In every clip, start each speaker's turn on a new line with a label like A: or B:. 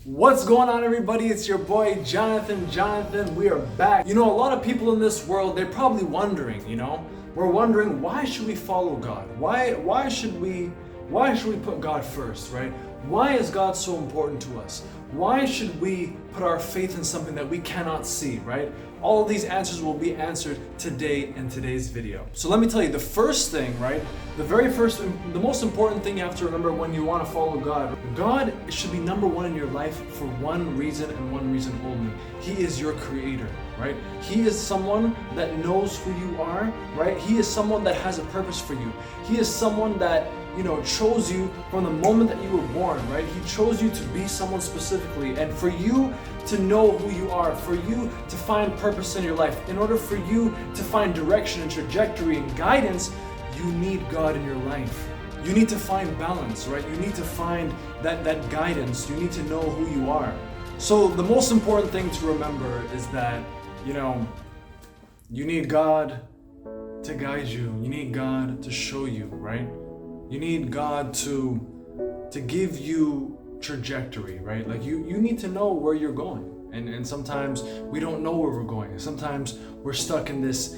A: What's going on, everybody? It's your boy Jonathan. We are back. You know, a lot of people in this world, they're probably wondering, we're wondering, why should we follow God? Why should we put God first, right? Why is God so important to us? Why should we put our faith in something that we cannot see, right? All of these answers will be answered today in today's video. So let me tell you, the first thing, right? The most important thing you have to remember when you want to follow God, God should be number one in your life for one reason and one reason only. He is your creator, right? He is someone that knows who you are, right? He is someone that has a purpose for you. He is someone that chose you from the moment that you were born, right? He chose you to be someone specifically, and for you to know who you are, for you to find purpose in your life, in order for you to find direction and trajectory and guidance, you need God in your life. You need to find balance, right? You need to find that guidance. You need to know who you are. So the most important thing to remember is that, you need God to guide you. You need God to show you, right? You need God to give you trajectory, right? Like you need to know where you're going. And sometimes we don't know where we're going. Sometimes we're stuck in this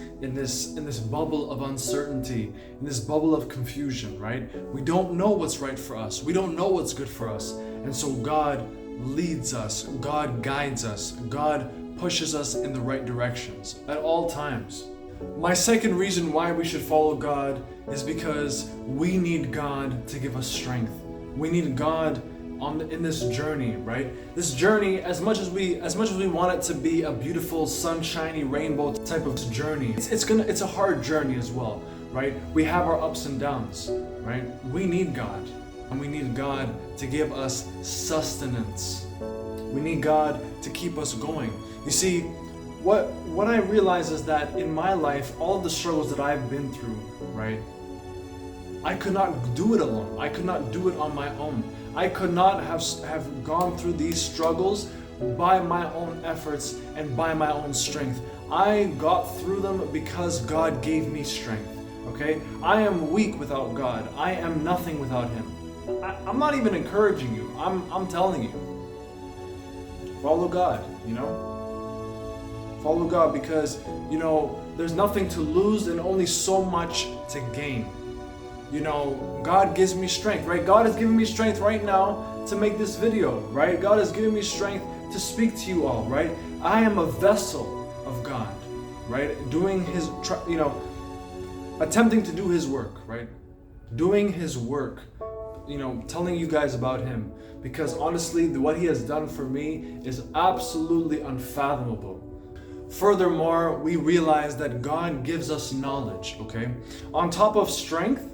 A: bubble of uncertainty, in this bubble of confusion, right? We don't know what's right for us. We don't know what's good for us. And so God leads us, God guides us, God pushes us in the right directions at all times. My second reason why we should follow God is because we need God to give us strength. We need God in this journey, right? This journey, as much as we want it to be a beautiful, sunshiny, rainbow type of journey, it's a hard journey as well, right? We have our ups and downs, right? We need God, and we need God to give us sustenance. We need God to keep us going. You see, what I realize is that in my life, all of the struggles that I've been through, right? I could not do it alone. I could not do it on my own. I could not have gone through these struggles by my own efforts and by my own strength. I got through them because God gave me strength, okay? I am weak without God. I am nothing without Him. I'm not even encouraging you. I'm telling you. Follow God, Follow God because, there's nothing to lose and only so much to gain. God gives me strength, right? God is giving me strength right now to make this video, right? God is giving me strength to speak to you all, right? I am a vessel of God, right? Doing His, attempting to do His work, right? Doing His work, telling you guys about Him. Because honestly, what He has done for me is absolutely unfathomable. Furthermore, we realize that God gives us knowledge, okay? On top of strength,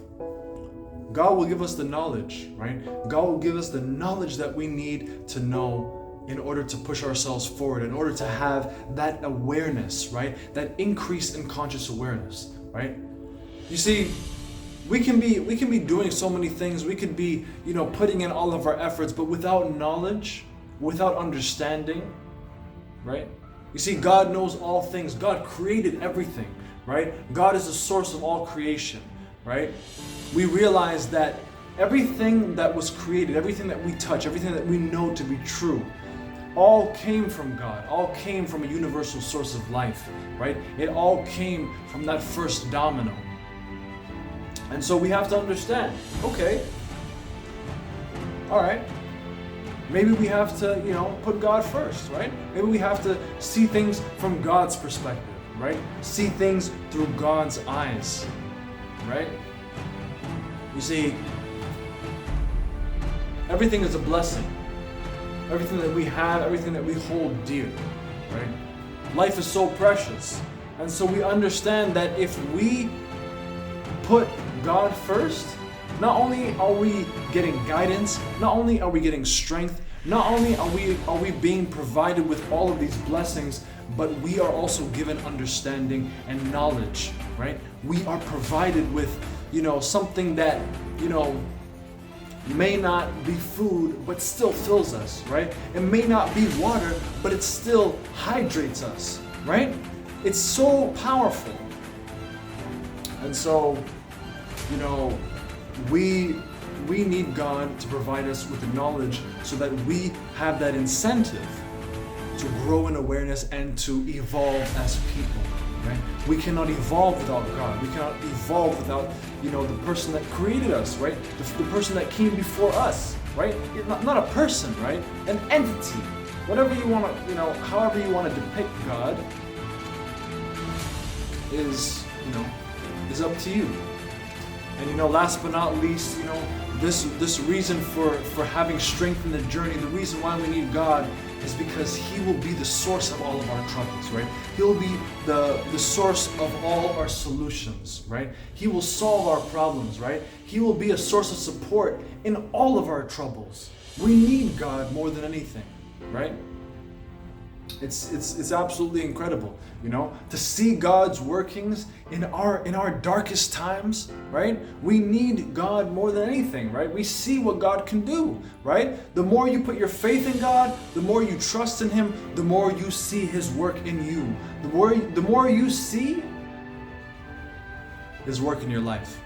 A: God will give us the knowledge, right? God will give us the knowledge that we need to know in order to push ourselves forward, in order to have that awareness, right? That increase in conscious awareness, right? You see, we can be doing so many things. We could be, putting in all of our efforts, but without knowledge, without understanding, right? You see, God knows all things. God created everything, right? God is the source of all creation, right? We realize that everything that was created, everything that we touch, everything that we know to be true, all came from God, all came from a universal source of life, right? It all came from that first domino. And so we have to understand, okay, all right, maybe we have to, put God first, right? Maybe we have to see things from God's perspective, right? See things through God's eyes, right? You see, everything is a blessing. Everything that we have, everything that we hold dear, right? Life is so precious. And so we understand that if we put God first, not only are we getting guidance, not only are we getting strength, not only are we being provided with all of these blessings, but we are also given understanding and knowledge, right? We are provided with, something that, may not be food, but still fills us, right? It may not be water, but it still hydrates us, right? It's so powerful. And so, we we need God to provide us with the knowledge so that we have that incentive to grow in awareness and to evolve as people. Right? We cannot evolve without God. We cannot evolve without, the person that created us, right? The person that came before us, right? Not a person, right? An entity. Whatever you want to, however you want to depict God is up to you. And last but not least, this reason for having strength in the journey, the reason why we need God is because He will be the source of all of our troubles, right? He'll be the source of all our solutions, right? He will solve our problems, right? He will be a source of support in all of our troubles. We need God more than anything, right? It's absolutely incredible, to see God's workings in our darkest times, right? We need God more than anything, right? We see what God can do, right? The more you put your faith in God, the more you trust in Him, the more you see His work in you. The more you see His work in your life.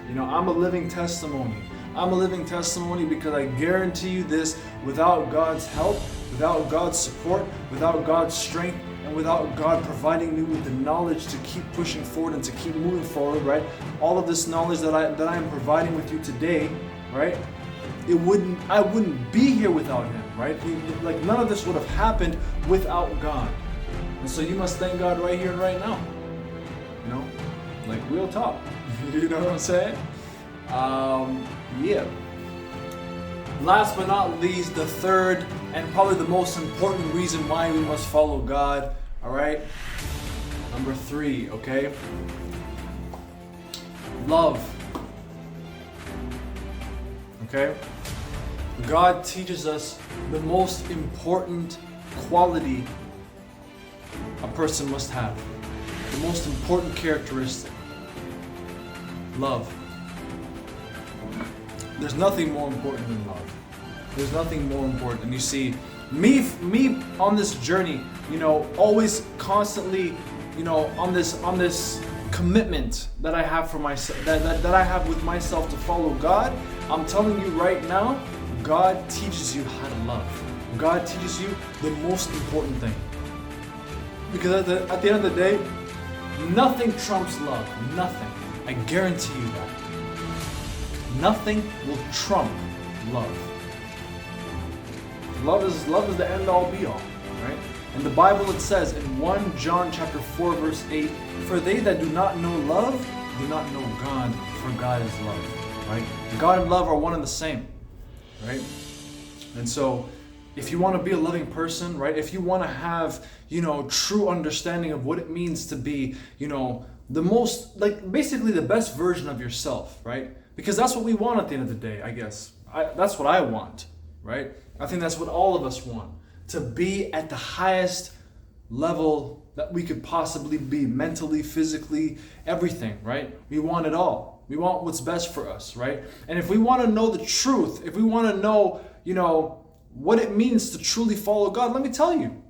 A: I'm a living testimony. I'm a living testimony because I guarantee you this, without God's help, without God's support, without God's strength, and without God providing me with the knowledge to keep pushing forward and to keep moving forward, right? All of this knowledge that I am providing with you today, right? I wouldn't be here without Him, right? None of this would have happened without God. And so you must thank God right here and right now. Real talk. You know what I'm saying? Yeah. Last but not least, the third and probably the most important reason why we must follow God, all right? Number 3, okay? Love. Okay? God teaches us the most important quality a person must have. The most important characteristic. Love. There's nothing more important than love. There's nothing more important. And you see, me on this journey, always constantly, on this commitment that I have for myself, that I have with myself to follow God. I'm telling you right now, God teaches you how to love. God teaches you the most important thing. Because at the end of the day, nothing trumps love. Nothing. I guarantee you that. Nothing will trump love. Love is the end all be all, right? In the Bible it says in 1 John chapter 4 verse 8, "For they that do not know love do not know God, for God is love." Right? God and love are one and the same, right? And so if you want to be a loving person, right? If you want to have, true understanding of what it means to be, the most, basically the best version of yourself, right? Because that's what we want at the end of the day, I guess. That's what I want, right? I think that's what all of us want. To be at the highest level that we could possibly be, mentally, physically, everything, right? We want it all. We want what's best for us, right? And if we want to know the truth, if we want to know, what it means to truly follow God, let me tell you.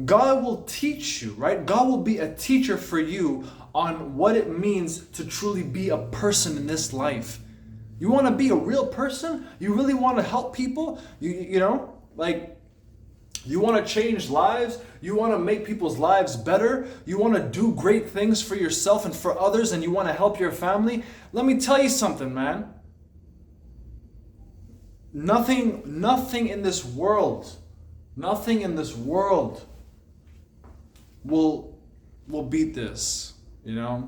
A: God will teach you, right? God will be a teacher for you on what it means to truly be a person in this life. You want to be a real person? You really want to help people? You want to change lives? You want to make people's lives better? You want to do great things for yourself and for others, and you want to help your family? Let me tell you something, man. Nothing in this world will beat this, I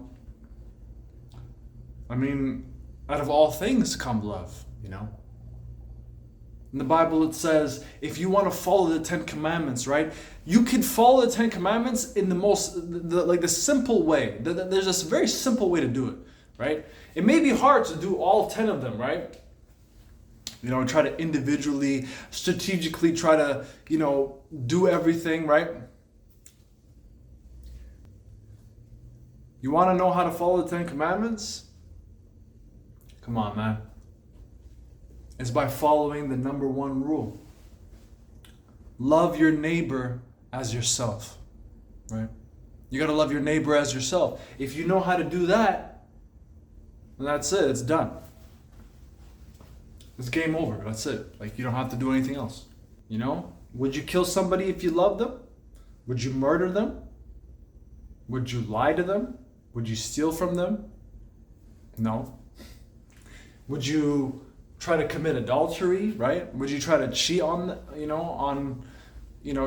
A: mean, out of all things come love, In the Bible it says, if you want to follow the 10 Commandments, right? You can follow the 10 Commandments in the simple way. There's this very simple way to do it, right? It may be hard to do all 10 of them, right? Try to individually, strategically try to, do everything, right? You want to know how to follow the 10 Commandments? Come on, man. It's by following the number 1 rule. Love your neighbor as yourself, right? You got to love your neighbor as yourself. If you know how to do that, And that's it. It's done. It's game over. That's it. Like, you don't have to do anything else. You know? Would you kill somebody if you loved them? Would you murder them? Would you lie to them? Would you steal from them? No. Would you try to commit adultery, right? Would you try to cheat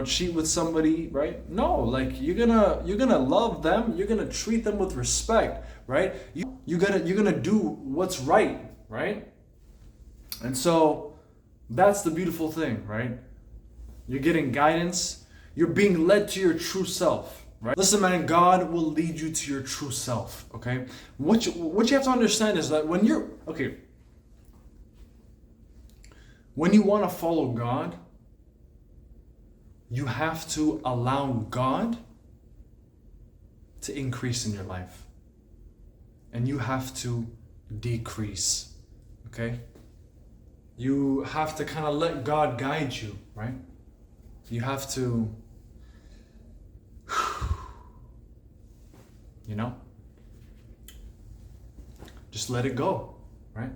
A: cheat with somebody, right? No, like you're gonna love them, you're gonna treat them with respect, right? You're gonna do what's right, right? And so that's the beautiful thing, right? You're getting guidance, you're being led to your true self. Right? Listen, man, God will lead you to your true self, okay? What you have to understand is that when you want to follow God, you have to allow God to increase in your life. And you have to decrease, okay? You have to kind of let God guide you, right? You have to just let it go, right?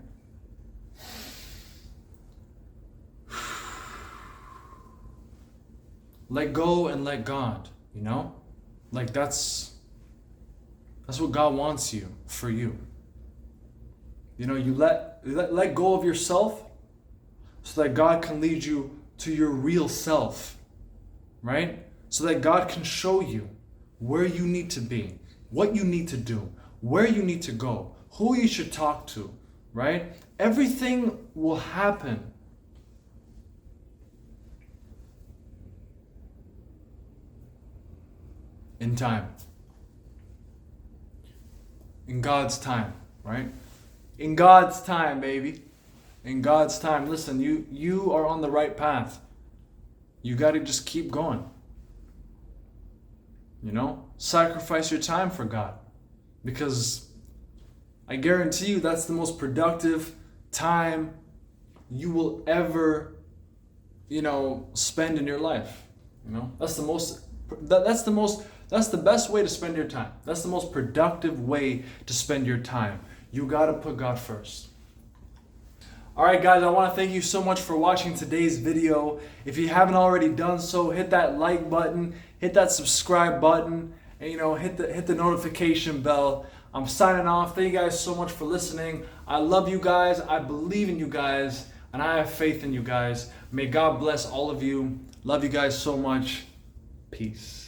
A: Let go and let God, Like that's what God wants for you. You let go of yourself so that God can lead you to your real self, right? So that God can show you where you need to be, what you need to do, where you need to go, who you should talk to, right? Everything will happen in time. In God's time, right? In God's time, baby. In God's time. Listen, you are on the right path. You got to just keep going. Sacrifice your time for God. Because I guarantee you that's the most productive time you will ever, spend in your life. That's the best way to spend your time. That's the most productive way to spend your time. You got to put God first. Alright guys, I want to thank you so much for watching today's video. If you haven't already done so, hit that like button, hit that subscribe button, and hit the notification bell. I'm signing off. Thank you guys so much for listening. I love you guys, I believe in you guys, and I have faith in you guys. May God bless all of you. Love you guys so much. Peace.